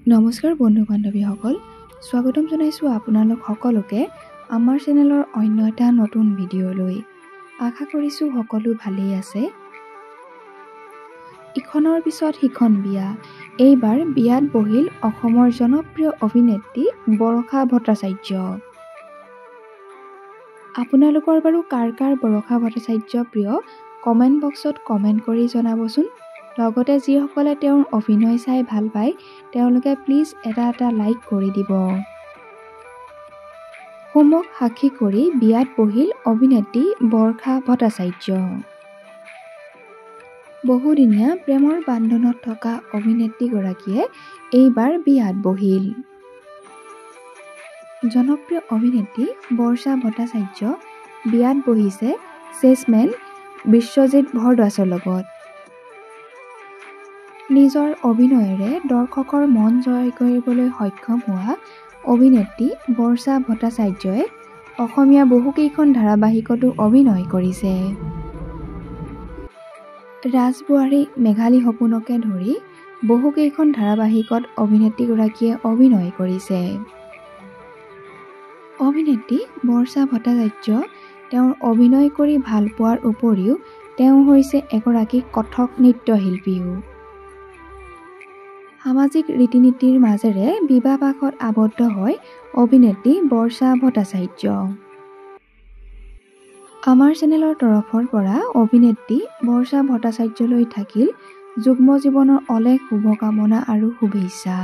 নমস্কাৰ বন্ধু বান্ধৱীসকল, স্বাগতম জনাইছোঁ আপোনালোক সকলোকে আমাৰ চেনেলৰ অন্য এটা নতুন ভিডিঅ'লৈ। আশা কৰিছোঁ সকলো ভালেই আছে। ইখনৰ পিছত সিখন বিয়া। এইবাৰ বিয়াত বহিল অসমৰ জনপ্ৰিয় অভিনেত্ৰী বৰষা ভট্টাচাৰ্য। আপোনালোকৰ বাৰু কাৰ কাৰ বৰষা ভট্টাচাৰ্য প্ৰিয় কমেণ্ট বক্সত কমেণ্ট কৰি জনাবচোন। লগতে যিসকলে তেওঁৰ অভিনয় চাই ভাল পায় তেওঁলোকে প্লিজ এটা লাইক কৰি দিব। হোমক সাক্ষী কৰি বিয়াত বহিল অভিনেত্ৰী বৰষা ভট্টাচাৰ্য। বহুদিনীয়া প্ৰেমৰ বান্ধোনত থকা অভিনেত্ৰীগৰাকীয়ে এইবাৰ বিয়াত বহিল। জনপ্ৰিয় অভিনেত্ৰী বৰষা ভট্টাচাৰ্য বিয়াত বহিছে চেছমেন বিশ্বজিৎ ভৰদ্বাজৰ লগত। নিজৰ অভিনয়েৰে দৰ্শকৰ মন জয় কৰিবলৈ সক্ষম হোৱা অভিনেত্ৰী বৰষা ভট্টাচাৰ্যই অসমীয়া বহুকেইখন ধাৰাবাহিকতো অভিনয় কৰিছে। ৰাজবোৱাৰী, মেঘালী সপোনকে ধৰি বহুকেইখন ধাৰাবাহিকত অভিনেত্ৰীগৰাকীয়ে অভিনয় কৰিছে। অভিনেত্ৰী বৰষা ভট্টাচাৰ্য তেওঁৰ অভিনয় কৰি ভাল পোৱাৰ উপৰিও তেওঁ হৈছে এগৰাকী কথক নৃত্যশিল্পীও। সামাজিক ৰীতি-নীতিৰ মাজেৰে বিবাহপাশত আবদ্ধ হয় অভিনেত্ৰী বৰষা ভট্টাচাৰ্য। আমাৰ চেনেলৰ তৰফৰ পৰা অভিনেত্ৰী বৰষা ভট্টাচাৰ্যলৈ থাকিল যুগ্ম জীৱনৰ অলেখ শুভকামনা আৰু শুভেচ্ছা।